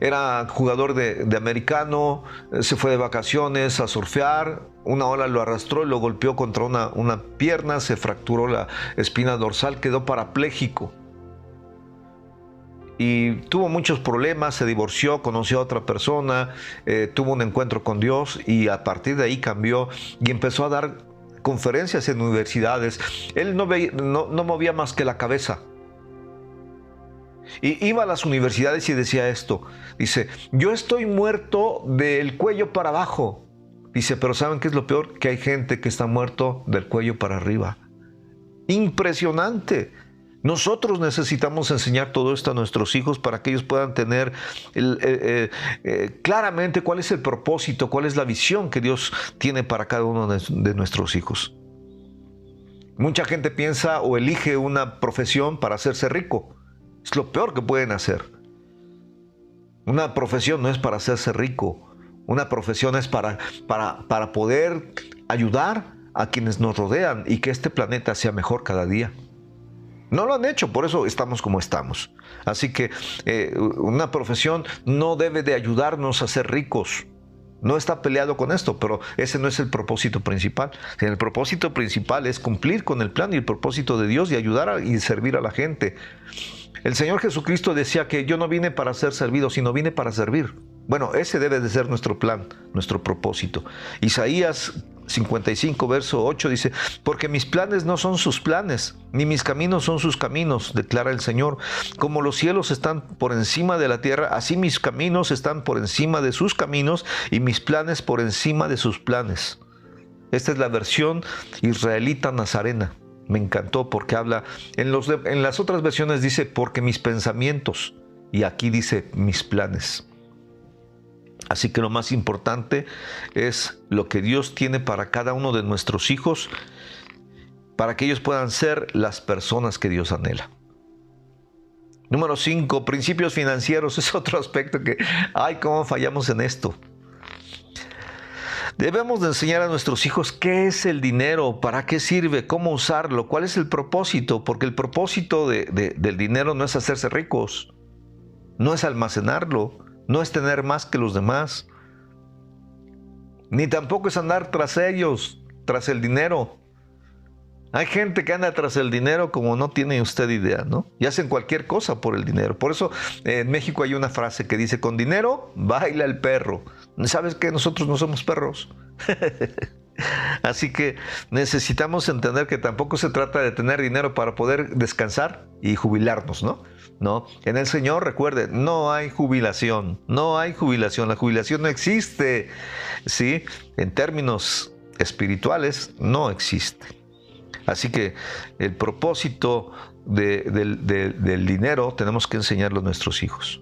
era jugador de americano, se fue de vacaciones a surfear, una ola lo arrastró y lo golpeó contra una pierna, se fracturó la espina dorsal, quedó parapléjico. Y tuvo muchos problemas, se divorció, conoció a otra persona, tuvo un encuentro con Dios y a partir de ahí cambió y empezó a dar conferencias en universidades. Él no movía más que la cabeza. Y iba a las universidades y decía esto. Dice, yo estoy muerto del cuello para abajo. Dice, pero ¿saben qué es lo peor? Que hay gente que está muerto del cuello para arriba. Impresionante. Nosotros necesitamos enseñar todo esto a nuestros hijos para que ellos puedan tener claramente cuál es el propósito, cuál es la visión que Dios tiene para cada uno de nuestros hijos. Mucha gente piensa o elige una profesión para hacerse rico. Es lo peor que pueden hacer. Una profesión no es para hacerse rico. Una profesión es para poder ayudar a quienes nos rodean y que este planeta sea mejor cada día. No lo han hecho, por eso estamos como estamos. Así que una profesión no debe de ayudarnos a ser ricos. No está peleado con esto, pero ese no es el propósito principal. El propósito principal es cumplir con el plan y el propósito de Dios y ayudar y servir a la gente. El Señor Jesucristo decía que yo no vine para ser servido, sino vine para servir. Bueno, ese debe de ser nuestro plan, nuestro propósito. Isaías 55, verso 8 dice, porque mis planes no son sus planes, ni mis caminos son sus caminos, declara el Señor. Como los cielos están por encima de la tierra, así mis caminos están por encima de sus caminos y mis planes por encima de sus planes. Esta es la versión israelita nazarena. Me encantó porque habla, en las otras versiones dice, porque mis pensamientos, y aquí dice, mis planes. Así que lo más importante es lo que Dios tiene para cada uno de nuestros hijos, para que ellos puedan ser las personas que Dios anhela. Número 5, principios financieros. Es otro aspecto que, ay, cómo fallamos en esto. Debemos de enseñar a nuestros hijos qué es el dinero, para qué sirve, cómo usarlo, cuál es el propósito, porque el propósito del dinero no es hacerse ricos, no es almacenarlo, no es tener más que los demás, ni tampoco es andar tras ellos, tras el dinero. Hay gente que anda tras el dinero como no tiene usted idea, ¿no? Y hacen cualquier cosa por el dinero. Por eso en México hay una frase que dice, con dinero baila el perro. ¿Sabes qué? Nosotros no somos perros. Así que necesitamos entender que tampoco se trata de tener dinero para poder descansar y jubilarnos, ¿no? No, en el Señor, recuerde, no hay jubilación, no hay jubilación, la jubilación no existe, ¿sí? En términos espirituales, no existe. Así que el propósito del dinero tenemos que enseñarlo a nuestros hijos.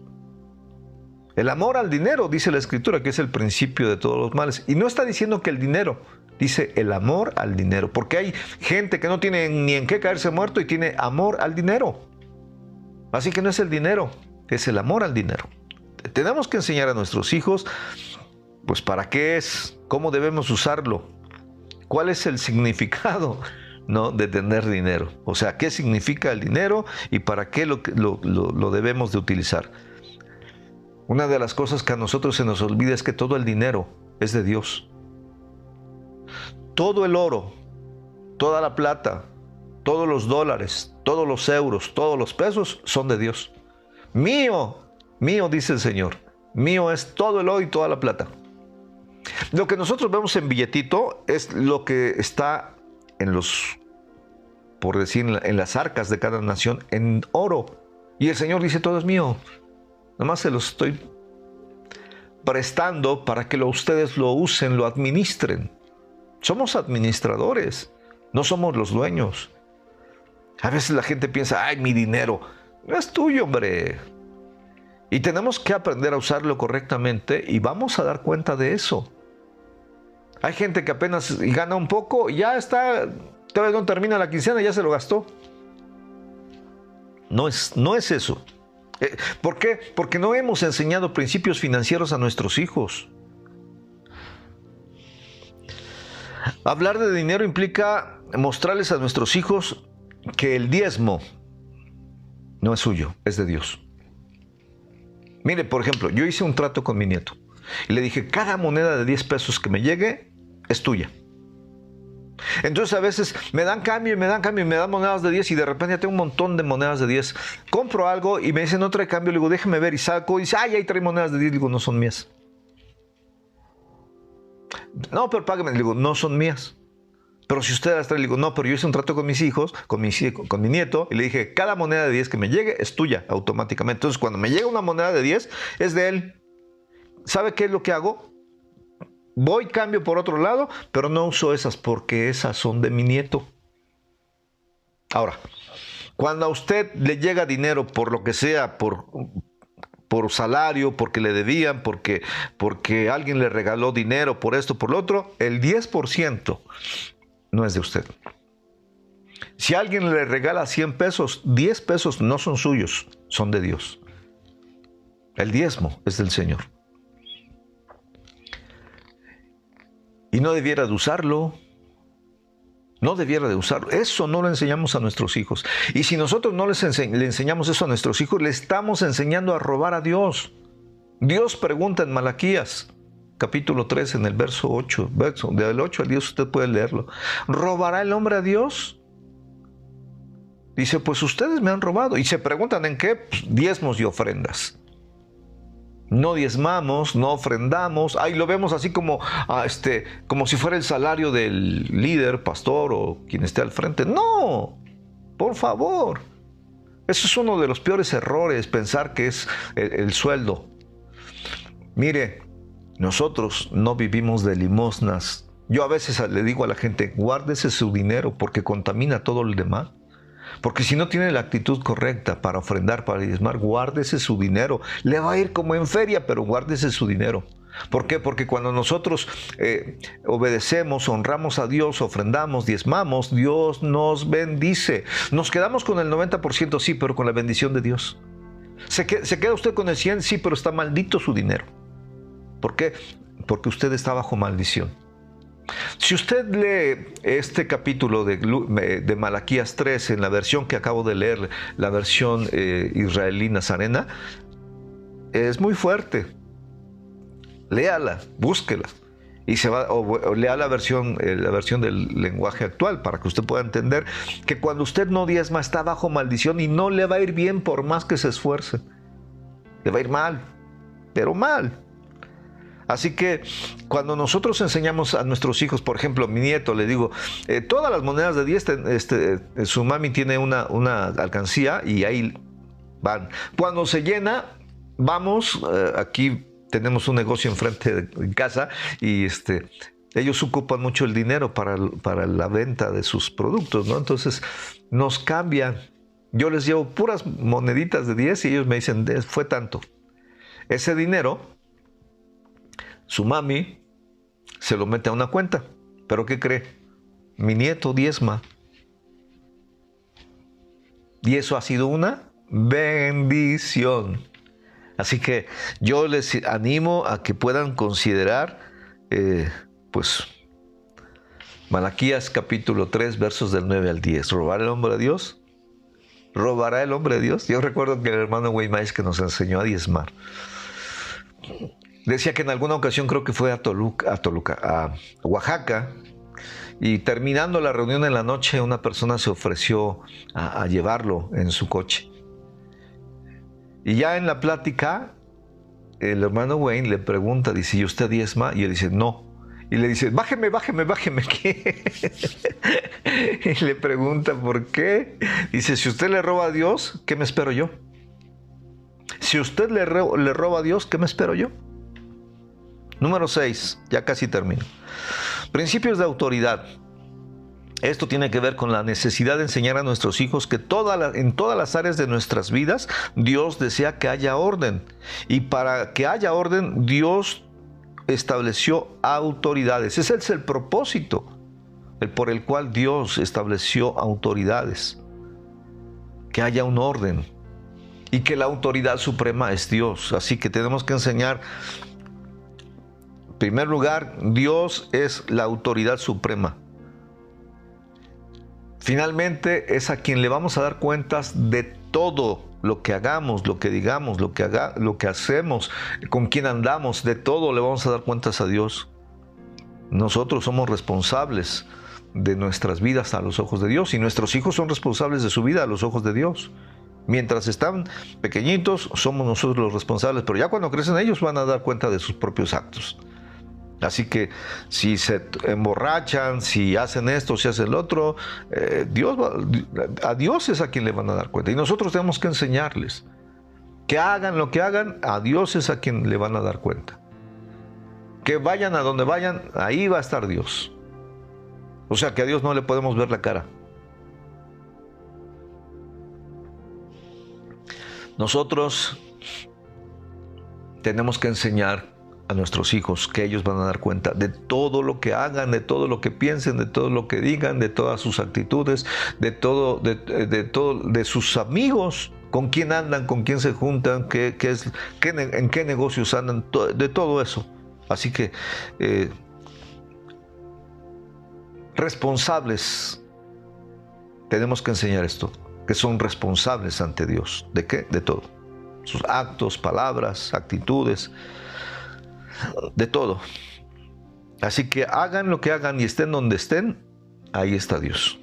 El amor al dinero, dice la Escritura, que es el principio de todos los males. Y no está diciendo que el dinero, dice el amor al dinero, porque hay gente que no tiene ni en qué caerse muerto y tiene amor al dinero. Así que no es el dinero, es el amor al dinero. Tenemos que enseñar a nuestros hijos, pues para qué es, cómo debemos usarlo, cuál es el significado, ¿no?, de tener dinero. O sea, qué significa el dinero y para qué lo debemos de utilizar. Una de las cosas que a nosotros se nos olvida es que todo el dinero es de Dios. Todo el oro, toda la plata, todos los dólares, todos los euros, todos los pesos son de Dios. Mío, mío, dice el Señor. Mío es todo el oro y toda la plata. Lo que nosotros vemos en billetito es lo que está en los, por decir, en las arcas de cada nación, en oro. Y el Señor dice, todo es mío. Nomás se los estoy prestando para que ustedes lo usen, lo administren. Somos administradores, no somos los dueños. A veces la gente piensa, ay, mi dinero. No es tuyo, hombre. Y tenemos que aprender a usarlo correctamente y vamos a dar cuenta de eso. Hay gente que apenas gana un poco y ya está, todavía no termina la quincena y ya se lo gastó. No es eso. ¿Por qué? Porque no hemos enseñado principios financieros a nuestros hijos. Hablar de dinero implica mostrarles a nuestros hijos que el diezmo no es suyo, es de Dios. Mire, por ejemplo, yo hice un trato con mi nieto y le dije, cada moneda de 10 pesos que me llegue es tuya. Entonces a veces me dan cambio y me dan monedas de 10 y de repente ya tengo un montón de monedas de 10. Compro algo y me dicen no trae cambio, le digo déjeme ver y saco y dice, ay, ahí trae monedas de 10, le digo no son mías. No, pero págame, le digo no son mías. Pero si usted las trae, le digo no, pero yo hice un trato con mis hijos, con mi nieto y le dije cada moneda de 10 que me llegue es tuya automáticamente. Entonces cuando me llega una moneda de 10 es de él. ¿Sabe qué es lo que hago? Voy, cambio por otro lado, pero no uso esas porque esas son de mi nieto. Ahora, cuando a usted le llega dinero por lo que sea, por salario, porque le debían, porque alguien le regaló dinero, por esto, por lo otro, el 10% no es de usted. Si alguien le regala 100 pesos, 10 pesos no son suyos, son de Dios. El diezmo es del Señor. Y no debiera de usarlo. No debiera de usarlo. Eso no lo enseñamos a nuestros hijos. Y si nosotros no le enseñamos eso a nuestros hijos, le estamos enseñando a robar a Dios. Dios pregunta en Malaquías, capítulo 3, en el verso 8. Del 8 al 10 usted puede leerlo. ¿Robará el hombre a Dios? Dice, pues ustedes me han robado. Y se preguntan en qué, pues, diezmos y ofrendas. No diezmamos, no ofrendamos. Ahí lo vemos así como si fuera el salario del líder, pastor o quien esté al frente. No, por favor. Eso es uno de los peores errores, pensar que es el sueldo. Mire, nosotros no vivimos de limosnas. Yo a veces le digo a la gente, guárdese su dinero porque contamina todo el demás. Porque si no tiene la actitud correcta para ofrendar, para diezmar, guárdese su dinero. Le va a ir como en feria, pero guárdese su dinero. ¿Por qué? Porque cuando nosotros obedecemos, honramos a Dios, ofrendamos, diezmamos, Dios nos bendice. Nos quedamos con el 90%, sí, pero con la bendición de Dios. ¿Se queda usted con el 100%? Sí, pero está maldito su dinero. ¿Por qué? Porque usted está bajo maldición. Si usted lee este capítulo de Malaquías 3 en la versión que acabo de leer, la versión israelí nazarena, es muy fuerte. Léala, búsquela y o lea la versión del lenguaje actual para que usted pueda entender que cuando usted no diezma está bajo maldición y no le va a ir bien por más que se esfuerce. Le va a ir mal, pero mal. Así que cuando nosotros enseñamos a nuestros hijos, por ejemplo, mi nieto, le digo, todas las monedas de 10, su mami tiene una alcancía y ahí van. Cuando se llena, vamos, aquí tenemos un negocio enfrente de casa y ellos ocupan mucho el dinero para la venta de sus productos, ¿no? Entonces nos cambian. Yo les llevo puras moneditas de 10 y ellos me dicen, fue tanto. Ese dinero, su mami se lo mete a una cuenta. ¿Pero qué cree? Mi nieto diezma. Y eso ha sido una bendición. Así que yo les animo a que puedan considerar, Malaquías capítulo 3, versos del 9 al 10. ¿Robará el hombre a Dios? ¿Robará el hombre a Dios? Yo recuerdo que el hermano Weimaes que nos enseñó a diezmar. decía que en alguna ocasión, creo que fue a Oaxaca, y terminando la reunión en la noche, una persona se ofreció a llevarlo en su coche. Y ya en la plática, el hermano Wayne le pregunta, dice, ¿y usted diezma? Y él dice, no. Y le dice, bájeme, ¿qué? Y le pregunta, ¿por qué? Dice, si usted le roba a Dios, ¿qué me espero yo? Si usted le roba a Dios, ¿qué me espero yo? Número 6, ya casi termino. Principios de autoridad. Esto tiene que ver con la necesidad de enseñar a nuestros hijos que en todas las áreas de nuestras vidas Dios desea que haya orden. Y para que haya orden, Dios estableció autoridades. Ese es el propósito por el cual Dios estableció autoridades. Que haya un orden. Y que la autoridad suprema es Dios. Así que tenemos que enseñar. En primer lugar, Dios es la autoridad suprema. Finalmente, es a quien le vamos a dar cuentas de todo lo que hagamos, lo que digamos, lo que hacemos, con quién andamos, de todo le vamos a dar cuentas a Dios. Nosotros somos responsables de nuestras vidas a los ojos de Dios y nuestros hijos son responsables de su vida a los ojos de Dios. Mientras están pequeñitos, somos nosotros los responsables, pero ya cuando crecen ellos van a dar cuenta de sus propios actos. Así que si se emborrachan, si hacen esto, si hacen lo otro, a Dios es a quien le van a dar cuenta. Y nosotros tenemos que enseñarles que hagan lo que hagan, a Dios es a quien le van a dar cuenta. Que vayan a donde vayan, ahí va a estar Dios. O sea que a Dios no le podemos ver la cara. Nosotros tenemos que enseñar a nuestros hijos que ellos van a dar cuenta de todo lo que hagan, de todo lo que piensen, de todo lo que digan, de todas sus actitudes, de sus amigos, con quién andan, con quién se juntan, en qué negocios andan, de todo eso. Así que responsables, tenemos que enseñar esto, que son responsables ante Dios. ¿De qué? De todo. Sus actos, palabras, actitudes, de todo. Así que hagan lo que hagan y estén donde estén, ahí está Dios.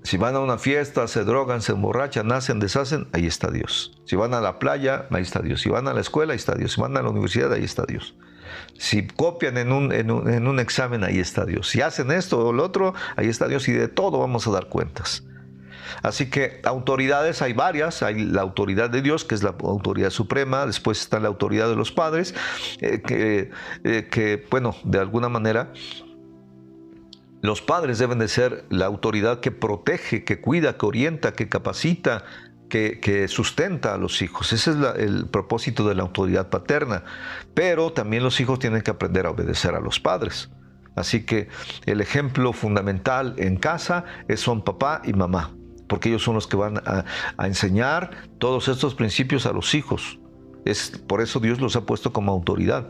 Si van a una fiesta, se drogan, se emborrachan, hacen, deshacen, ahí está Dios. Si van a la playa, ahí está Dios. Si van a la escuela, ahí está Dios. Si van a la universidad, ahí está Dios. Si copian en un examen, ahí está Dios. Si hacen esto o lo otro, ahí está Dios. Y de todo vamos a dar cuentas. Así que autoridades hay varias. Hay la autoridad de Dios, que es la autoridad suprema. Después está la autoridad de los padres, bueno, de alguna manera los padres deben de ser la autoridad que protege, que cuida, que orienta, que capacita, que sustenta a los hijos. Ese es el propósito de la autoridad paterna. Pero también los hijos tienen que aprender a obedecer a los padres. Así que el ejemplo fundamental en casa son papá y mamá, porque ellos son los que van a enseñar todos estos principios a los hijos. Por eso Dios los ha puesto como autoridad.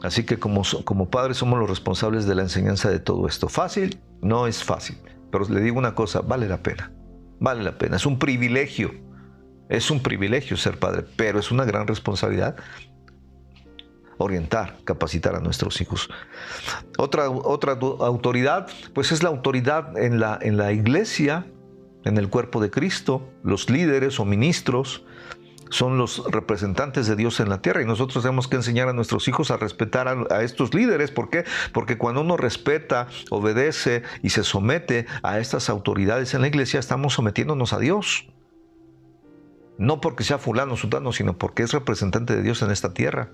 Así que como padres somos los responsables de la enseñanza de todo esto. ¿Fácil? No es fácil. Pero le digo una cosa, vale la pena. Vale la pena. Es un privilegio. Es un privilegio ser padre, pero es una gran responsabilidad orientar, capacitar a nuestros hijos. Otra autoridad, pues es la autoridad en la iglesia, en el cuerpo de Cristo. Los líderes o ministros son los representantes de Dios en la tierra y nosotros tenemos que enseñar a nuestros hijos a respetar a estos líderes. ¿Por qué? Porque cuando uno respeta, obedece y se somete a estas autoridades en la iglesia, estamos sometiéndonos a Dios. No porque sea fulano, sutano, sino porque es representante de Dios en esta tierra.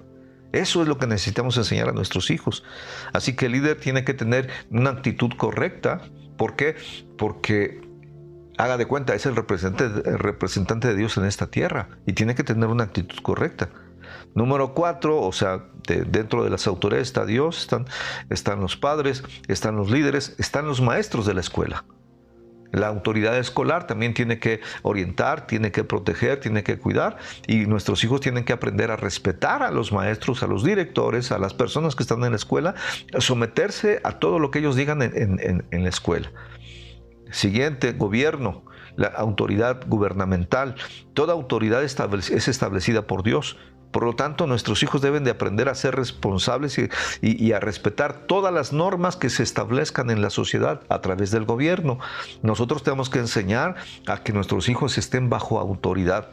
Eso es lo que necesitamos enseñar a nuestros hijos. Así que el líder tiene que tener una actitud correcta. ¿Por qué? Porque haga de cuenta, es el representante de Dios en esta tierra y tiene que tener una actitud correcta. Número 4, o sea, dentro de las autoridades está Dios, están los padres, están los líderes, están los maestros de la escuela. La autoridad escolar también tiene que orientar, tiene que proteger, tiene que cuidar, y nuestros hijos tienen que aprender a respetar a los maestros, a los directores, a las personas que están en la escuela, a someterse a todo lo que ellos digan en la escuela. Siguiente, gobierno. la autoridad gubernamental. Toda autoridad es establecida por Dios. Por lo tanto, nuestros hijos deben de aprender a ser responsables y a respetar todas las normas que se establezcan en la sociedad a través del gobierno. Nosotros tenemos que enseñar a que nuestros hijos estén bajo autoridad,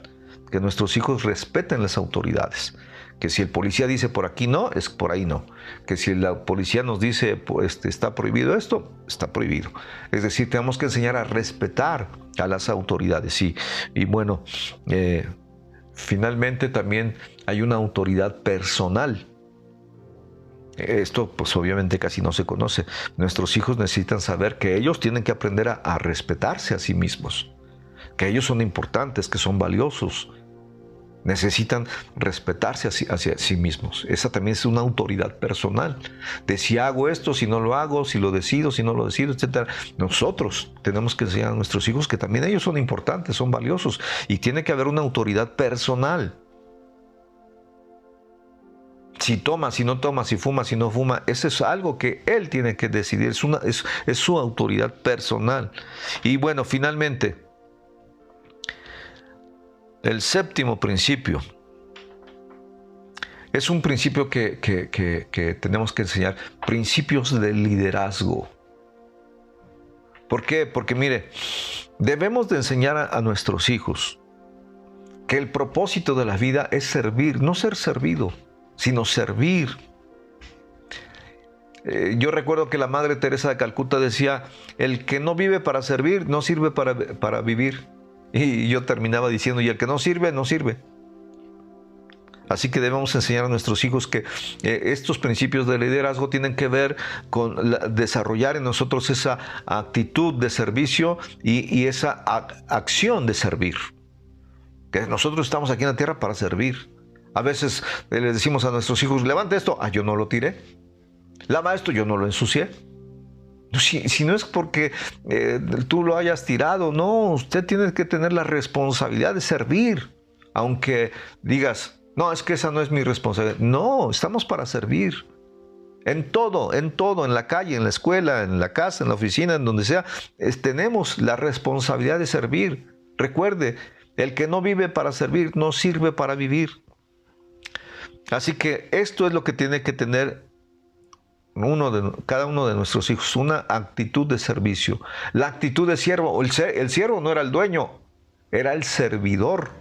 que nuestros hijos respeten las autoridades. Que si el policía dice por aquí no, es por ahí no. Que si la policía nos dice está prohibido esto, está prohibido. Es decir, tenemos que enseñar a respetar a las autoridades. Y bueno, finalmente también hay una autoridad personal. Esto pues obviamente casi no se conoce. Nuestros hijos necesitan saber que ellos tienen que aprender a respetarse a sí mismos. Que ellos son importantes, que son valiosos. Necesitan respetarse hacia sí mismos. Esa también es una autoridad personal. De si hago esto, si no lo hago, si lo decido, si no lo decido, etc. Nosotros tenemos que enseñar a nuestros hijos que también ellos son importantes, son valiosos. Y tiene que haber una autoridad personal. Si toma, si no toma, si fuma, si no fuma, eso es algo que él tiene que decidir. Es su autoridad personal. Y bueno, finalmente, el séptimo principio es un principio que tenemos que enseñar, principios de liderazgo. ¿Por qué? Porque mire, debemos de enseñar a nuestros hijos que el propósito de la vida es servir, no ser servido, sino servir. Yo recuerdo que la Madre Teresa de Calcuta decía, el que no vive para servir, no sirve para vivir. Y yo terminaba diciendo, y el que no sirve, no sirve. Así que debemos enseñar a nuestros hijos que estos principios de liderazgo tienen que ver con desarrollar en nosotros esa actitud de servicio y esa acción de servir. Que nosotros estamos aquí en la tierra para servir. A veces les decimos a nuestros hijos, levanta esto, yo no lo tiré. Lava esto, yo no lo ensucié. Si no es porque tú lo hayas tirado, no, usted tiene que tener la responsabilidad de servir. Aunque digas, no, es que esa no es mi responsabilidad. No, estamos para servir. En todo, en la calle, en la escuela, en la casa, en la oficina, en donde sea, tenemos la responsabilidad de servir. Recuerde, el que no vive para servir, no sirve para vivir. Así que esto es lo que tiene que tener cada uno de nuestros hijos, una actitud de servicio. La actitud de siervo. El siervo no era el dueño, era el servidor.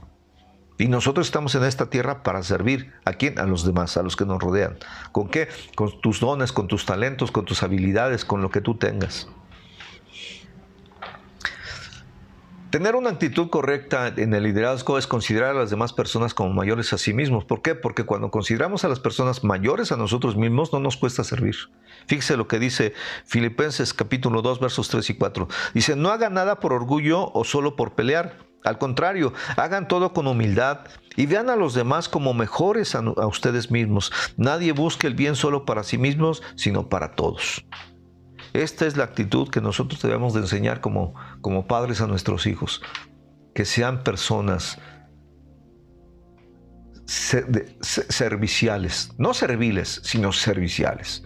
Y nosotros estamos en esta tierra para servir. ¿A quién? A los demás, a los que nos rodean. ¿Con qué? Con tus dones, con tus talentos, con tus habilidades, con lo que tú tengas. Tener una actitud correcta en el liderazgo es considerar a las demás personas como mayores a sí mismos. ¿Por qué? Porque cuando consideramos a las personas mayores a nosotros mismos, no nos cuesta servir. Fíjese lo que dice Filipenses capítulo 2, versos 3 y 4. Dice, no hagan nada por orgullo o solo por pelear. Al contrario, hagan todo con humildad y vean a los demás como mejores a ustedes mismos. Nadie busque el bien solo para sí mismos, sino para todos. Esta es la actitud que nosotros debemos de enseñar como padres a nuestros hijos. Que sean personas serviciales. No serviles, sino serviciales.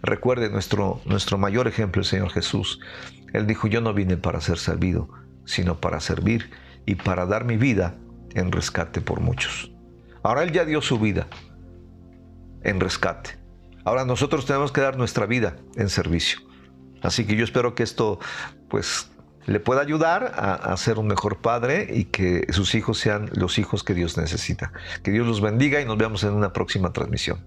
Recuerde nuestro mayor ejemplo, el Señor Jesús. Él dijo, yo no vine para ser servido, sino para servir y para dar mi vida en rescate por muchos. Ahora Él ya dio su vida en rescate. Ahora nosotros tenemos que dar nuestra vida en servicio. Así que yo espero que esto pues le pueda ayudar a ser un mejor padre y que sus hijos sean los hijos que Dios necesita. Que Dios los bendiga y nos vemos en una próxima transmisión.